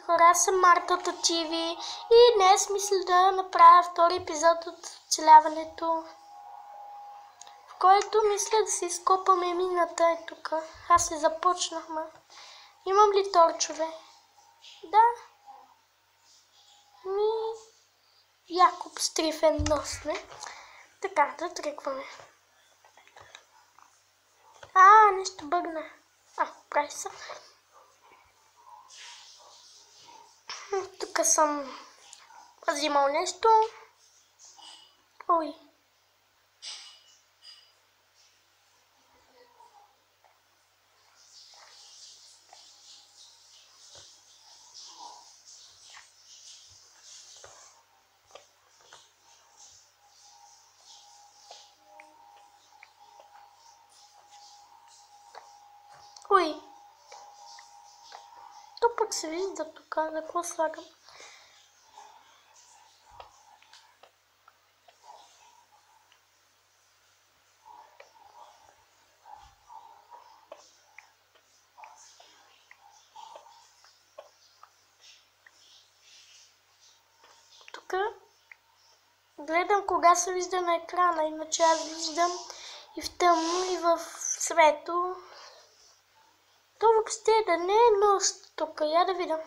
хора, аз съм Марта Тативи и днес мисля да направя втори епизод от оцеляването, в който мисля да си изкопаме мината е тук. Аз се започнахме. Имам ли торчове? Да. Якоб Стрифен носне. Така, да тръгваме. Нещо бъгна. Прави се. Тук съм взимал нещо. Ой. Ой. То пък се вижда тук. За какво слагам? Тук гледам кога се вижда на екрана, иначе аз виждам и в тъмно, и в светло. То въобще да не е нощ тук, я да видам.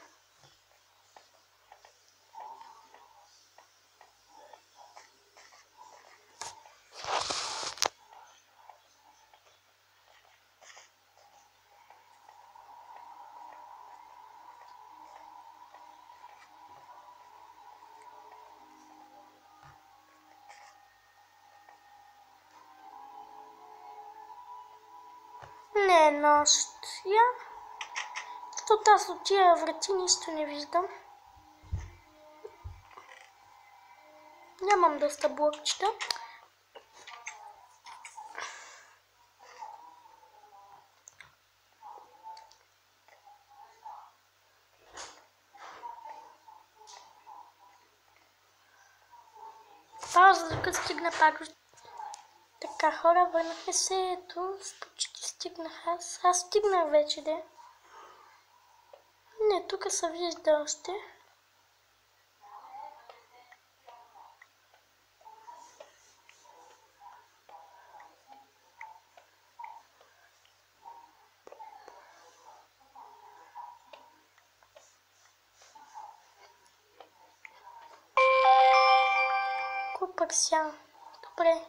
Не е нощ. Защото аз от тия врати нищо не виждам. Нямам доста блокчета. Пауза, докато стигна пак. Така, хора, върнахме се. Ето, почти стигнах аз. Аз стигнах вече, де. Не, тук се вижда още. Купък ся. Добре.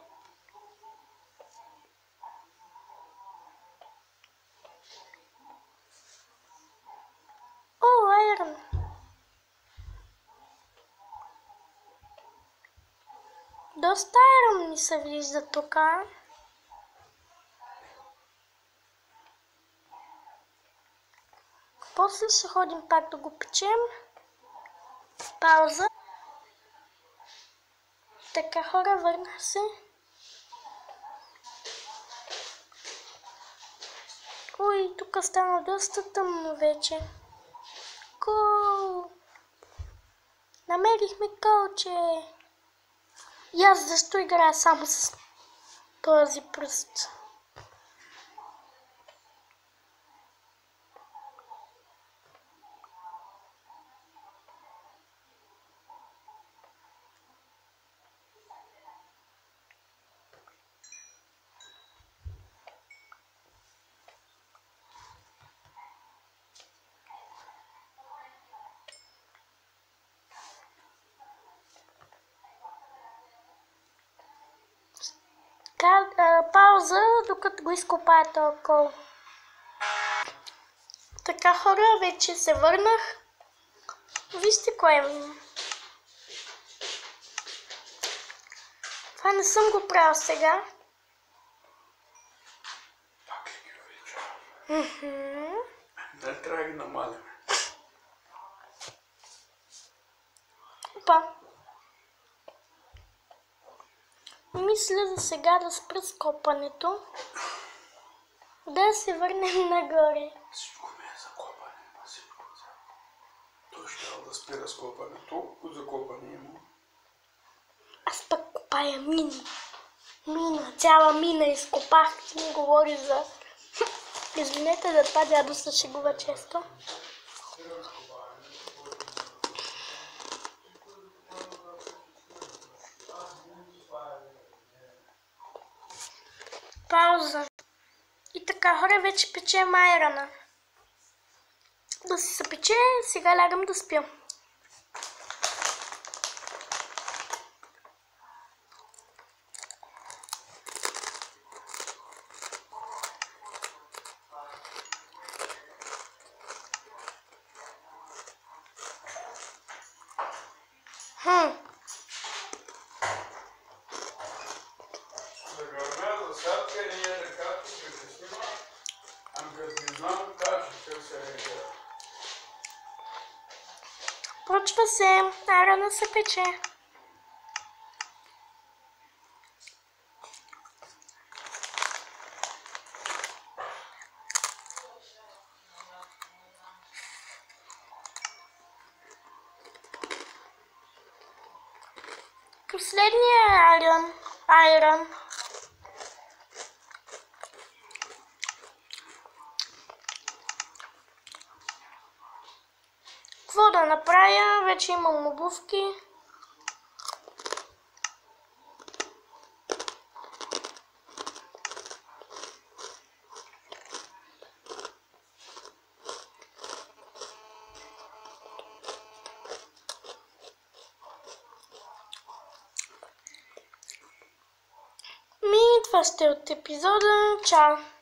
Доста айрон ни се вижда тук. После ще ходим пак да го печем. Пауза. Така, хора, върнах се. Ой, тук стана доста тъмно вече. Кол! Намерихме колче! И аз защо играя само с този пръст? Пауза, докато го изкопая този кол. Така, хора, вече се върнах. Вижте кое е. Това не съм го правил сега. Дали трябва да ги намалим? Опа. Мисля за сега да спра скопането. Да се върнем нагоре. Всичко ми е за копане. Всичко. Той ще да спира скопането. За копане има. Аз пък копая мини. Мина, цяла мина изкопах. Ти ми говори за... Извинете за това, дядо се шегува често. Пауза. И така, хора, вече печем айрана. Да си се пече, сега лягам да спя. Почва се, айрана се пече. Последния айран. Какво да направя? Вече имам обувки. Това ще е от епизода. Чао!